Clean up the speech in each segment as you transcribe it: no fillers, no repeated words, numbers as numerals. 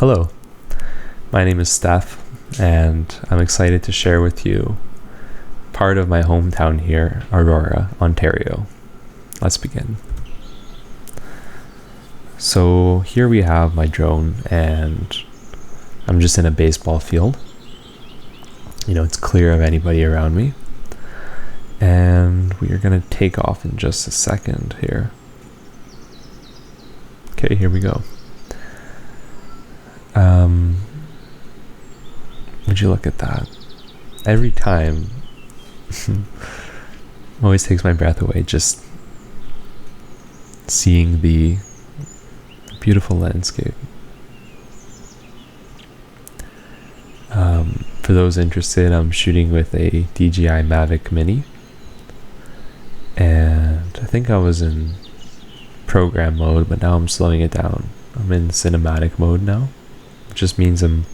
Hello, my name is Steph, and I'm excited to share with you part of my hometown here, Aurora, Ontario. Let's begin. So here we have my drone, and I'm just in a baseball field. You know, it's clear of anybody around me. And we are going to take off in just a second here. Okay, here we go. Would you look at that? Every time, always takes my breath away just seeing the beautiful landscape. For those interested, I'm shooting with a DJI Mavic Mini, and I think I was in program mode, but now I'm slowing it down. I'm in cinematic mode now, which just means I'm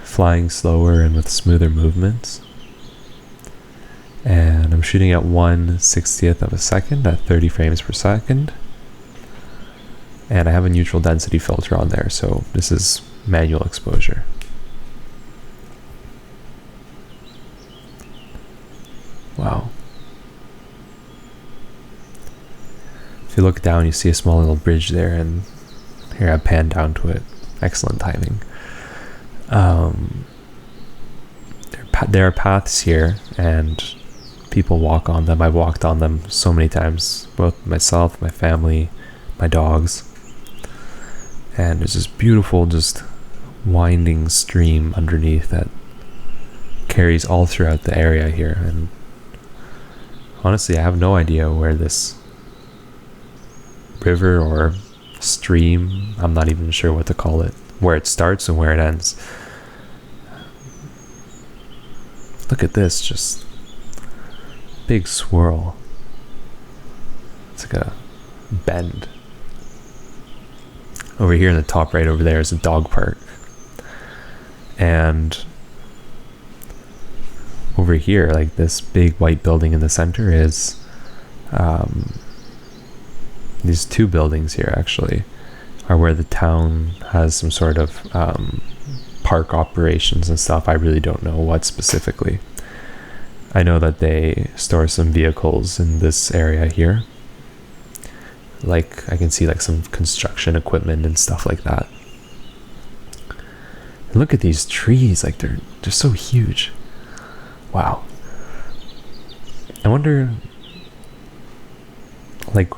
flying slower and with smoother movements. And I'm shooting at 1/60th of a second at 30 frames per second. And I have a neutral density filter on there, so this is manual exposure. Wow. If you look down, you see a small little bridge there, and here I pan down to it. Excellent timing. There are paths here, and people walk on them. I've walked on them so many times, both myself, my family, my dogs. And there's this beautiful, just winding stream underneath that carries all throughout the area here. And honestly, I have no idea where this river or stream, I'm not even sure what to call it, where it starts and where it ends. Look at this, just big swirl. It's like a bend. Over here in the top right over there is a dog park. And over here, like this big white building in the center is these two buildings here actually are where the town has some sort of park operations and stuff. I really don't know what specifically. I know that they store some vehicles in this area here. Like I can see like some construction equipment and stuff like that. And look at these trees, like they're so huge. Wow. I wonder, like,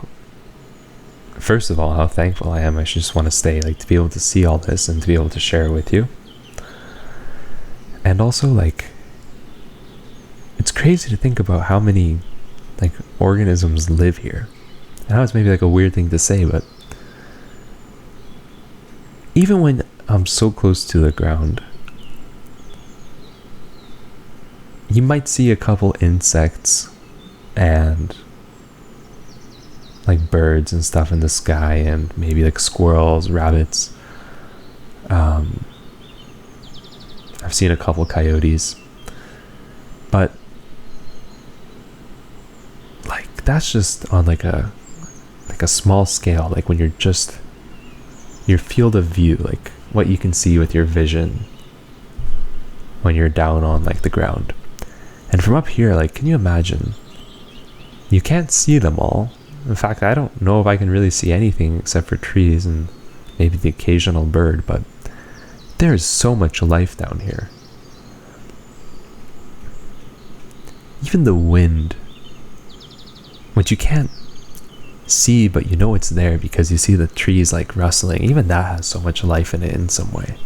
first of all, how thankful I am. I just want to stay, like, to be able to see all this and to be able to share it with you. And also, like, it's crazy to think about how many, like, organisms live here. I know it's maybe like a weird thing to say, but even when I'm so close to the ground, you might see a couple insects and like birds and stuff in the sky, and maybe like squirrels, rabbits. I've seen a couple coyotes, but like that's just on like a small scale, like when you're just your field of view, like what you can see with your vision when you're down on like the ground. And from up here, like, can you imagine? You can't see them all. In fact, I don't know if I can really see anything except for trees and maybe the occasional bird, but there's so much life down here. Even the wind, which you can't see, but you know it's there because you see the trees like rustling, even that has so much life in it in some way.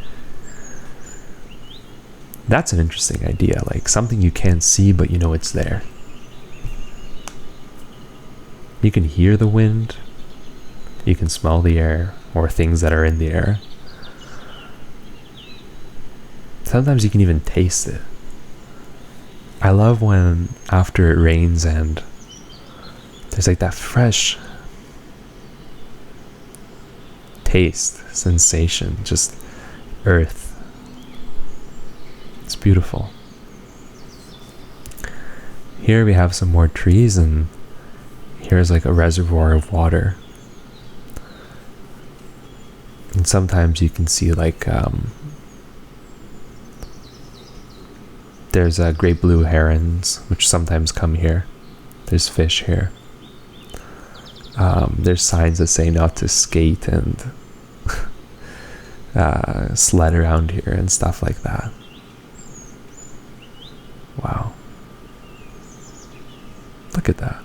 That's an interesting idea, like something you can't see, but you know it's there. You can hear the wind, you can smell the air, or things that are in the air. Sometimes you can even taste it. I love when after it rains and there's like that fresh taste, sensation, just earth. It's beautiful. Here we have some more trees, and here's like a reservoir of water. And sometimes you can see like there's great blue herons, which sometimes come here. There's fish here. There's signs that say not to skate and sled around here and stuff like that. Wow. Look at that.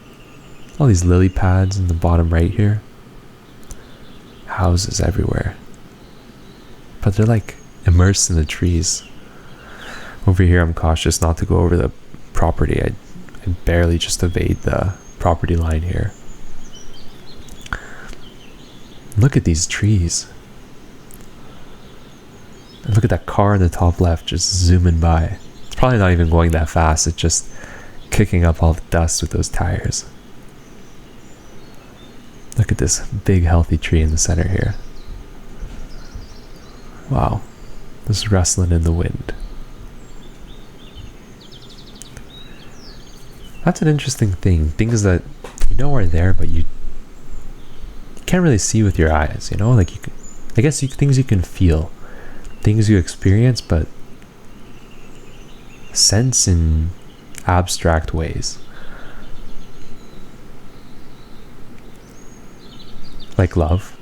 All these lily pads in the bottom right here. Houses everywhere. But they're like immersed in the trees. Over here I'm cautious not to go over the property. I barely just evade the property line here. Look at these trees. And look at that car in the top left just zooming by. It's probably not even going that fast. It's just kicking up all the dust with those tires. Look at this big healthy tree in the center here. Wow. Just rustling in the wind. That's an interesting thing. Things that you know are there, but you can't really see with your eyes, you know? Like you can, I guess things you can feel, things you experience, but sense in abstract ways. Like love.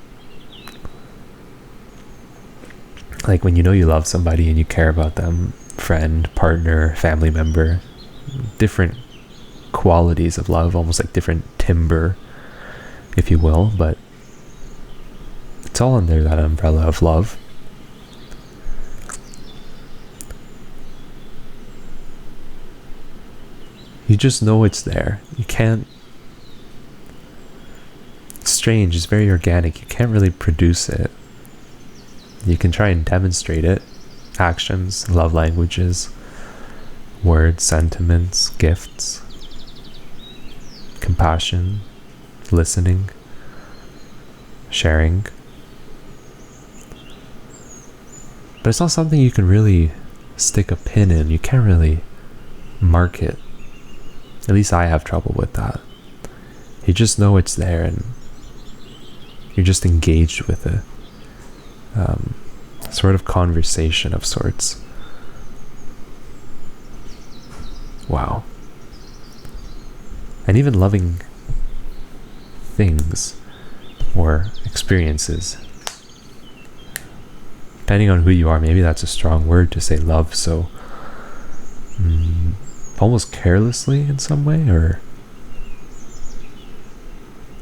Like when you know you love somebody and you care about them, friend, partner, family member, different qualities of love, almost like different timber, if you will, but it's all under that umbrella of love. You just know it's there. You can't. It's strange. It's very organic. You can't really produce it. You can try and demonstrate it. Actions, love languages, words, sentiments, gifts, compassion, listening, sharing. But it's not something you can really stick a pin in. You can't really mark it. At least I have trouble with that. You just know it's there and you're just engaged with it. Sort of conversation of sorts. Wow. And even loving things or experiences. Depending on who you are, maybe that's a strong word to say love so almost carelessly in some way, or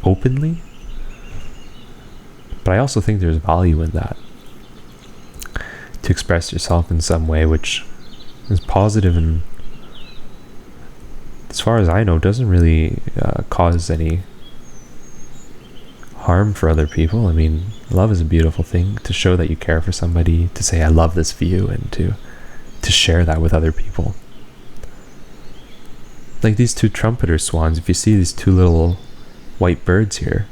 openly. But I also think there's value in that. To express yourself in some way which is positive and, as far as I know, doesn't really cause any harm for other people. I mean, love is a beautiful thing. To show that you care for somebody, to say I love this view, and to share that with other people. Like these two trumpeter swans, if you see these two little white birds here,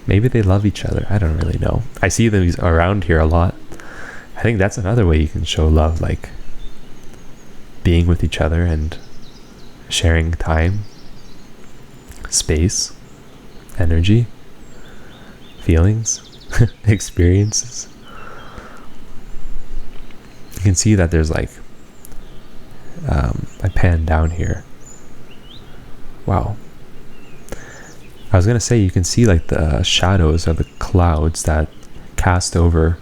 maybe they love each other. I don't really know. I see them around here a lot. I think that's another way you can show love, like being with each other and sharing time, space, energy, feelings, experiences. You can see that there's like, I pan down here. Wow. I was gonna say, you can see like the shadows of the clouds that cast over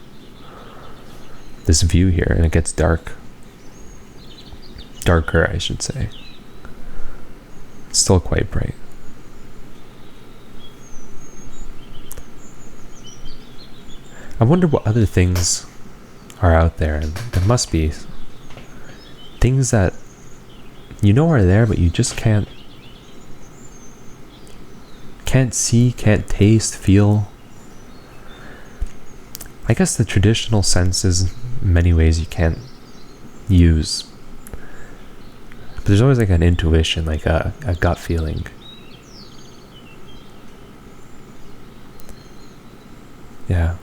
this view here, and it gets darker, I should say. It's still quite bright. I wonder what other things are out there, and there must be things that you know are there, but you just can't see, can't taste, feel. I guess the traditional senses, in many ways, you can't use. But there's always like an intuition, like a gut feeling. Yeah.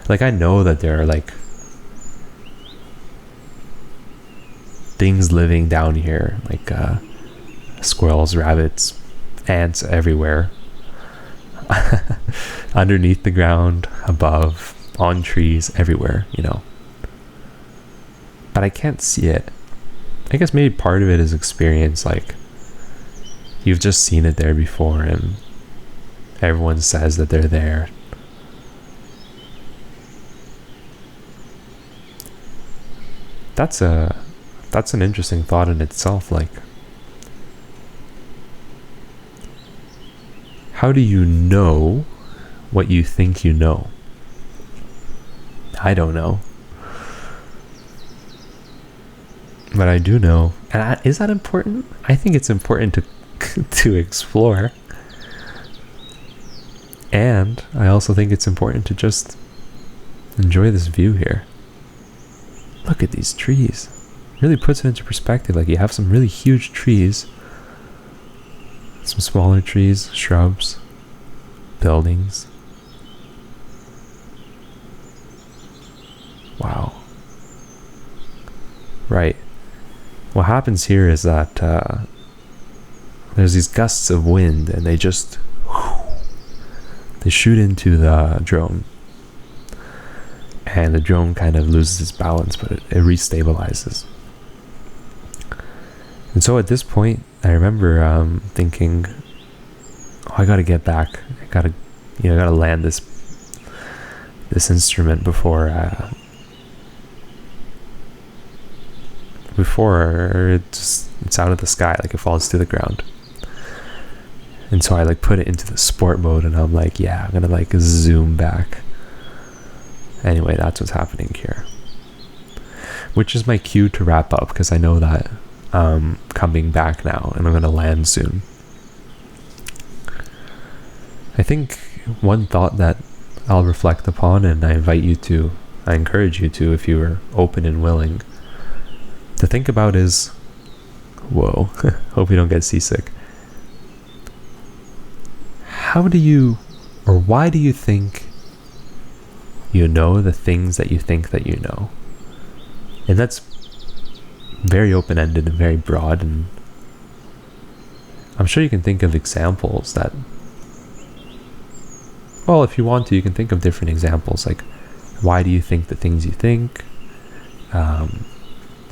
Like I know that there are like things living down here, like squirrels, rabbits, ants everywhere. underneath the ground, above, on trees, everywhere, you know. But I can't see it. I guess maybe part of it is experience, like you've just seen it there before and everyone says that they're there. That's an interesting thought in itself. Like, how do you know what you think you know? I don't know. But I do know. And is that important? I think it's important to explore. And I also think it's important to just enjoy this view here. Look at these trees. It really puts it into perspective. Like, you have some really huge trees, some smaller trees, shrubs, buildings. Wow. Right. What happens here is that there's these gusts of wind and they just they shoot into the drone. And the drone kind of loses its balance, but it restabilizes. And so at this point, I remember thinking, oh, I gotta get back. I gotta land this instrument before it's out of the sky, like it falls to the ground. And so I like put it into the sport mode, and I'm like, yeah, I'm gonna like zoom back. Anyway, that's what's happening here, which is my cue to wrap up, because I know that I'm coming back now and I'm gonna land soon. I think one thought that I'll reflect upon, and I encourage you to, if you are open and willing to think about, is, whoa, hope you don't get seasick. How do you, or why do you think you know the things that you think that you know? And that's very open-ended and very broad, and I'm sure you can think of examples that, well, if you want to, you can think of different examples, like, why do you think the things you think?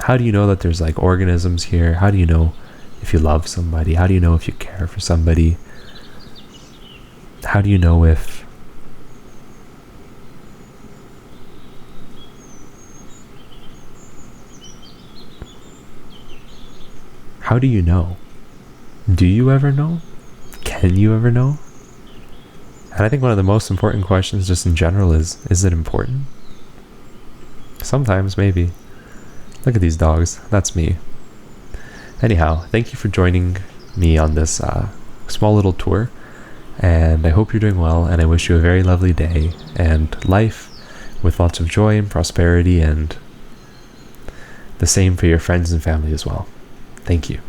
How do you know that there's like organisms here? How do you know if you love somebody? How do you know if you care for somebody? How do you know if how do you know? Do you ever know? Can you ever know? And I think one of the most important questions just in general is it important? Sometimes, maybe. Look at these dogs. That's me. Anyhow, thank you for joining me on this small little tour. And I hope you're doing well, and I wish you a very lovely day and life with lots of joy and prosperity, and the same for your friends and family as well. Thank you.